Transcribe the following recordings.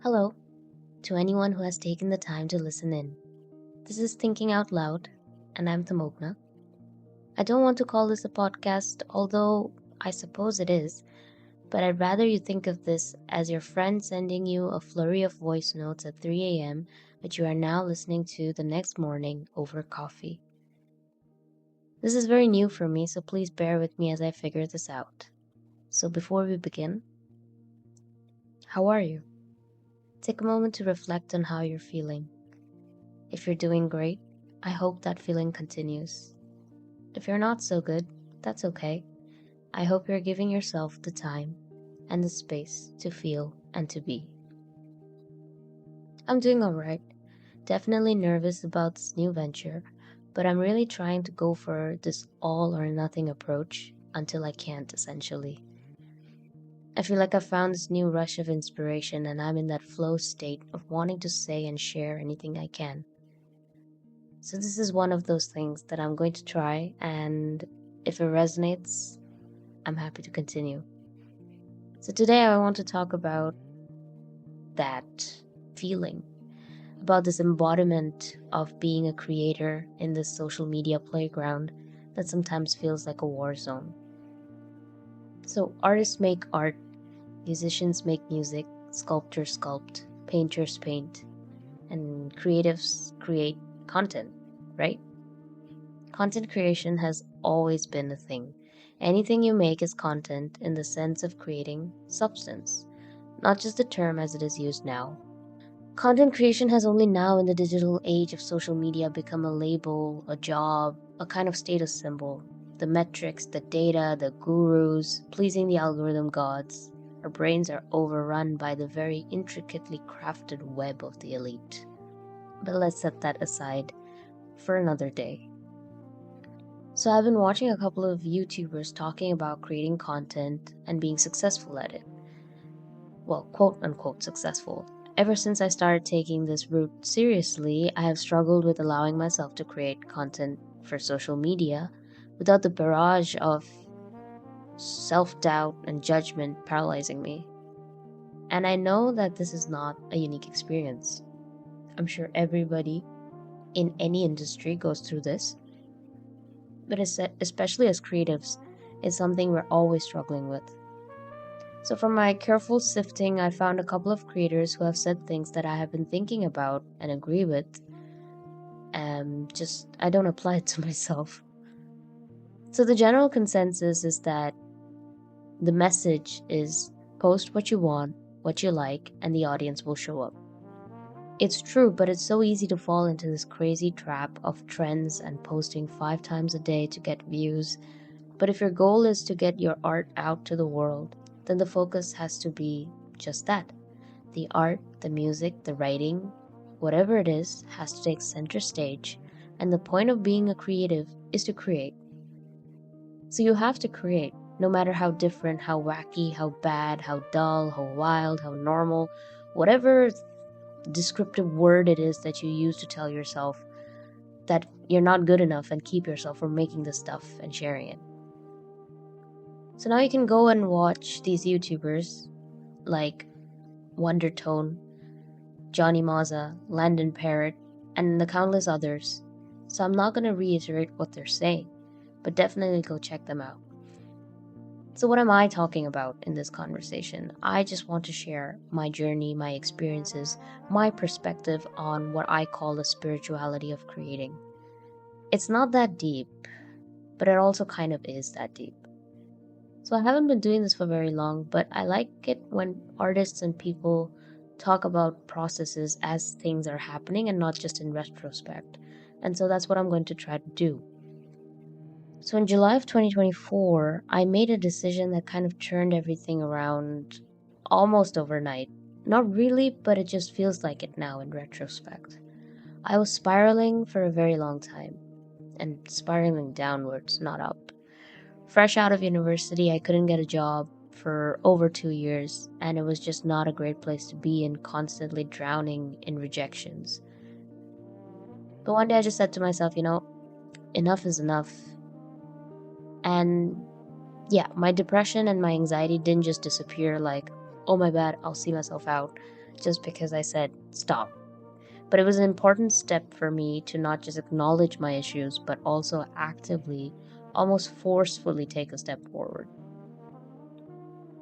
Hello to anyone who has taken the time to listen in. This is Thinking Out Loud, and I'm Tamogna. I don't want to call this a podcast, although I suppose it is, but I'd rather you think of this as your friend sending you a flurry of voice notes at 3 a.m. that you are now listening to the next morning over coffee. This is very new for me, so please bear with me as I figure this out. So before we begin, how are you? Take a moment to reflect on how you're feeling. If you're doing great, I hope that feeling continues. If you're not so good, that's okay. I hope you're giving yourself the time and the space to feel and to be. I'm doing alright. Definitely nervous about this new venture, but I'm really trying to go for this all or nothing approach until I can't, essentially. I feel like I've found this new rush of inspiration and I'm in that flow state of wanting to say and share anything I can. So this is one of those things that I'm going to try, and if it resonates, I'm happy to continue. So today I want to talk about that feeling, about this embodiment of being a creator in this social media playground that sometimes feels like a war zone. So artists make art, musicians make music, sculptors sculpt, painters paint, and creatives create content, right? Content creation has always been a thing. Anything you make is content in the sense of creating substance, not just the term as it is used now. Content creation has only now, in the digital age of social media, become a label, a job, a kind of status symbol. The metrics, the data, the gurus, pleasing the algorithm gods. Our brains are overrun by the very intricately crafted web of the elite. But let's set that aside for another day. So I've been watching a couple of YouTubers talking about creating content and being successful at it. Well, quote unquote successful. Ever since I started taking this route seriously, I have struggled with allowing myself to create content for social media without the barrage of self-doubt and judgment paralyzing me. And I know that this is not a unique experience. I'm sure everybody in any industry goes through this, but especially as creatives, it's something we're always struggling with. So, from my careful sifting, I found a couple of creators who have said things that I have been thinking about and agree with, and just I don't apply it to myself. So, the general consensus is that the message is post what you want, what you like, and the audience will show up. It's true, but it's so easy to fall into this crazy trap of trends and posting 5 times a day to get views. But if your goal is to get your art out to the world, then the focus has to be just that. The art, the music, the writing, whatever it is, has to take center stage, and the point of being a creative is to create. So you have to create, no matter how different, how wacky, how bad, how dull, how wild, how normal, whatever descriptive word it is that you use to tell yourself that you're not good enough and keep yourself from making this stuff and sharing it. So now you can go and watch these YouTubers like Wondertone, Johnny Mazza, Landon Parrott, and the countless others. So I'm not going to reiterate what they're saying, but definitely go check them out. So what am I talking about in this conversation? I just want to share my journey, my experiences, my perspective on what I call the spirituality of creating. It's not that deep, but it also kind of is that deep. So I haven't been doing this for very long, but I like it when artists and people talk about processes as things are happening and not just in retrospect. And so that's what I'm going to try to do. So in July of 2024, I made a decision that kind of turned everything around almost overnight. Not really, but it just feels like it now in retrospect. I was spiraling for a very long time, and spiraling downwards, not up. Fresh out of university, I couldn't get a job for over 2 years, and it was just not a great place to be in, constantly drowning in rejections. But one day I just said to myself, enough is enough. And yeah, my depression and my anxiety didn't just disappear like, oh my bad, I'll see myself out. just because I said stop. But it was an important step for me to not just acknowledge my issues, but also actively, almost forcefully take a step forward.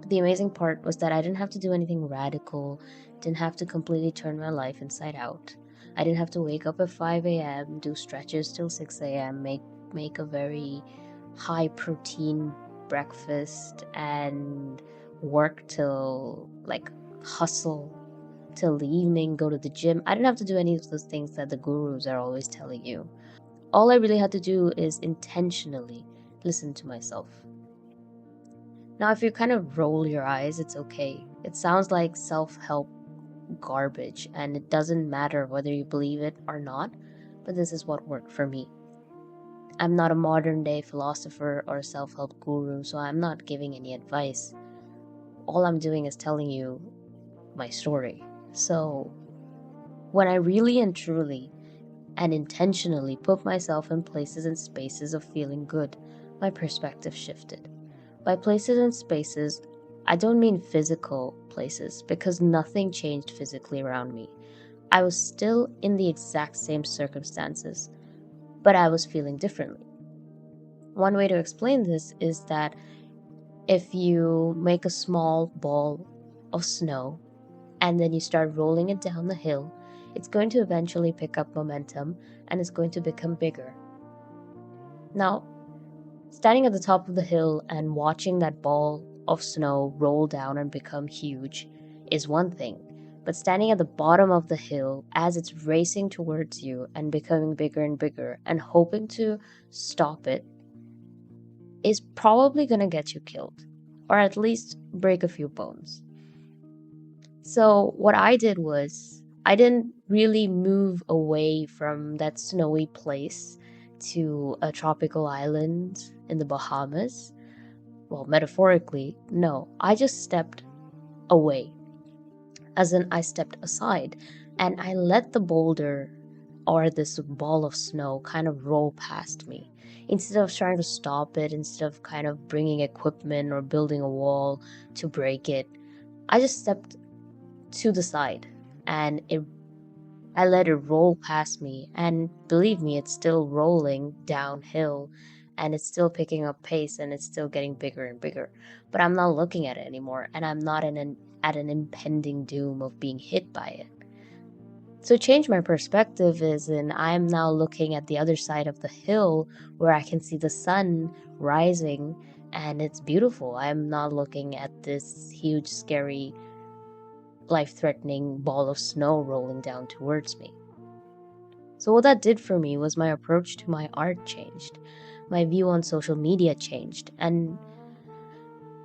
The amazing part was that I didn't have to do anything radical, didn't have to completely turn my life inside out. I didn't have to wake up at 5 a.m., do stretches till 6 a.m., make a very high protein breakfast and work till like hustle till the evening, go to the gym. I didn't have to do any of those things that the gurus are always telling you. All I really had to do is intentionally listen to myself. Now, if you kind of roll your eyes, it's okay. It sounds like self help garbage, and it doesn't matter whether you believe it or not, but this is what worked for me. I'm not a modern day philosopher or self help guru, so I'm not giving any advice. All I'm doing is telling you my story. So, when I really and truly and intentionally put myself in places and spaces of feeling good, my perspective shifted. By places and spaces, I don't mean physical places because nothing changed physically around me. I was still in the exact same circumstances, but I was feeling differently. One way to explain this is that if you make a small ball of snow and then you start rolling it down the hill, it's going to eventually pick up momentum and it's going to become bigger. Now, standing at the top of the hill and watching that ball of snow roll down and become huge is one thing, but standing at the bottom of the hill as it's racing towards you and becoming bigger and bigger and hoping to stop it is probably going to get you killed, or at least break a few bones. So, what I did was, I didn't really move away from that snowy place to a tropical island in the Bahamas. Well, metaphorically, no. I just stepped away, as in, I stepped aside, and I let the boulder or this ball of snow kind of roll past me. Instead of trying to stop it, instead of kind of bringing equipment or building a wall to break it, I just stepped to the side and I let it roll past me, and believe me, it's still rolling downhill and it's still picking up pace and it's still getting bigger and bigger. But I'm not looking at it anymore, and I'm not at an impending doom of being hit by it. So change my perspective is in I'm now looking at the other side of the hill where I can see the sun rising and it's beautiful. I'm not looking at this huge, scary, life threatening ball of snow rolling down towards me. So, what that did for me was my approach to my art changed, my view on social media changed, and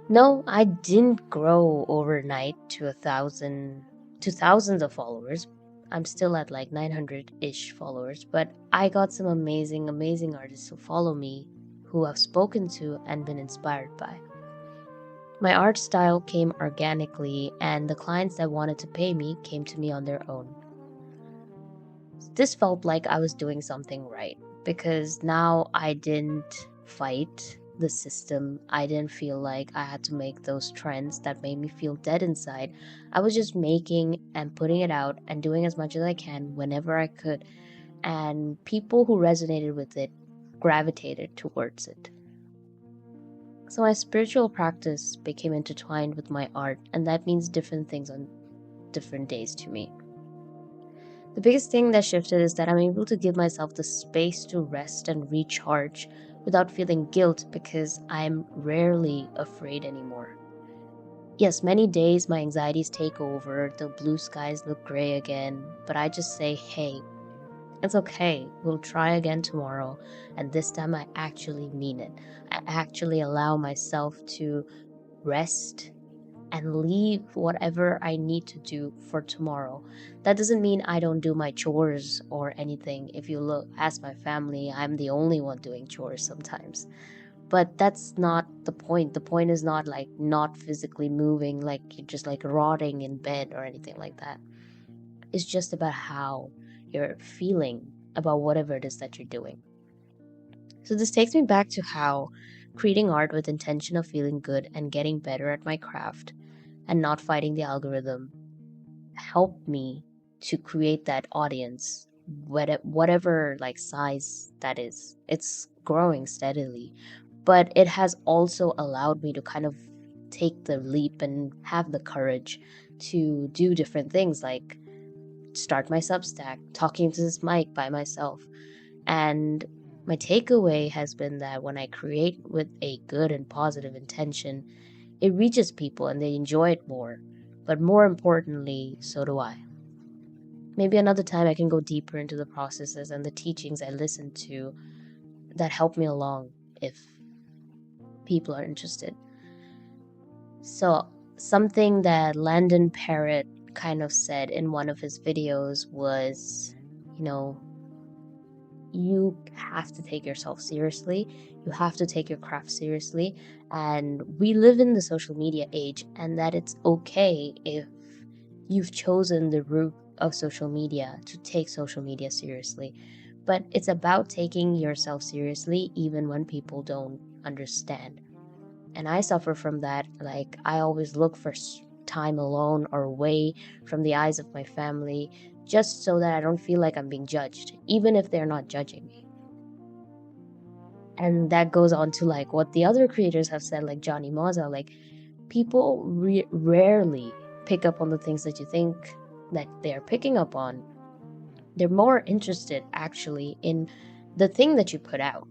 no, I didn't grow overnight to thousands of followers. I'm still at like 900-ish followers, but I got some amazing artists who follow me, who I've spoken to and been inspired by. My art style came organically, and the clients that wanted to pay me came to me on their own. This felt like I was doing something right because now I didn't fight the system. I didn't feel like I had to make those trends that made me feel dead inside. I was just making and putting it out and doing as much as I can whenever I could. And people who resonated with it gravitated towards it. So my spiritual practice became intertwined with my art, and that means different things on different days to me. The biggest thing that shifted is that I'm able to give myself the space to rest and recharge without feeling guilt because I'm rarely afraid anymore. Yes, many days my anxieties take over, the blue skies look gray again, but I just say, hey, it's okay, we'll try again tomorrow, and this time I actually mean it. I actually allow myself to rest and leave whatever I need to do for tomorrow. That doesn't mean I don't do my chores or anything. If you look ask my family, I'm the only one doing chores sometimes. But that's not the point. The point is not like not physically moving, like you're just like rotting in bed or anything like that. It's just about how you're feeling about whatever it is that you're doing. So this takes me back to how creating art with intention of feeling good and getting better at my craft and not fighting the algorithm helped me to create that audience, whatever like size that is. It's growing steadily, but it has also allowed me to kind of take the leap and have the courage to do different things, like start my Substack, talking to this mic by myself. And my takeaway has been that when I create with a good and positive intention, it reaches people and they enjoy it more. But more importantly, so do I. Maybe another time I can go deeper into the processes and the teachings I listened to that help me along if people are interested. So, something that Landon Parrott kind of said in one of his videos was, you know, you have to take yourself seriously. You have to take your craft seriously. And we live in the social media age, and that it's okay if you've chosen the route of social media to take social media seriously. But it's about taking yourself seriously even when people don't understand. And I suffer from that. Like, I always look for time alone or away from the eyes of my family just so that I don't feel like I'm being judged, even if they're not judging me. And that goes on to like what the other creators have said, like Johnny Moza, like people rarely pick up on the things that you think that they're picking up on. They're more interested actually in the thing that you put out.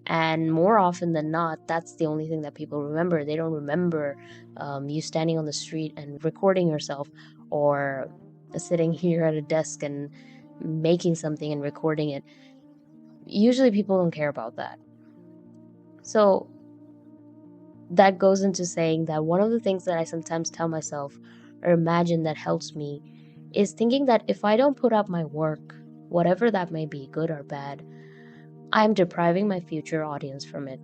And more often than not, that's the only thing that people remember. They don't remember you standing on the street and recording yourself, or sitting here at a desk and making something and recording it. Usually people don't care about that. So that goes into saying that one of the things that I sometimes tell myself or imagine that helps me is thinking that if I don't put up my work, whatever that may be, good or bad, I'm depriving my future audience from it.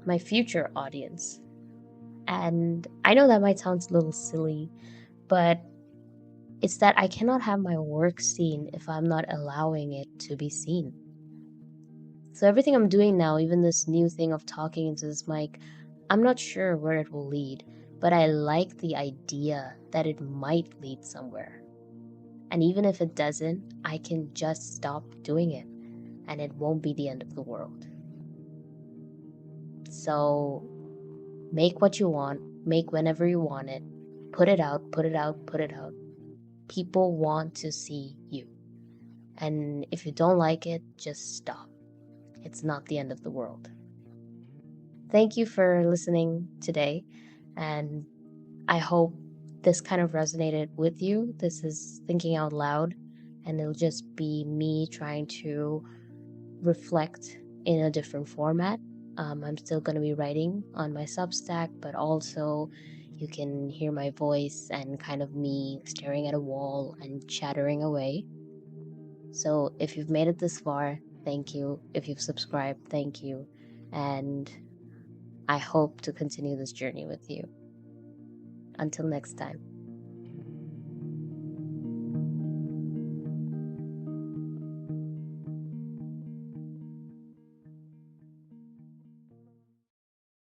My future audience. And I know that might sound a little silly, but it's that I cannot have my work seen if I'm not allowing it to be seen. So everything I'm doing now, even this new thing of talking into this mic, I'm not sure where it will lead, but I like the idea that it might lead somewhere. And even if it doesn't, I can just stop doing it, and it won't be the end of the world. So make what you want, make whenever you want it, put it out, put it out, put it out. People want to see you. And if you don't like it, just stop. It's not the end of the world. Thank you for listening today, and I hope this kind of resonated with you. This is Thinking Out Loud, and it'll just be me trying to reflect in a different format. I'm still going to be writing on my Substack, but also you can hear my voice and kind of me staring at a wall and chattering away. So if you've made it this far, thank you. If you've subscribed, thank you. And I hope to continue this journey with you. Until next time.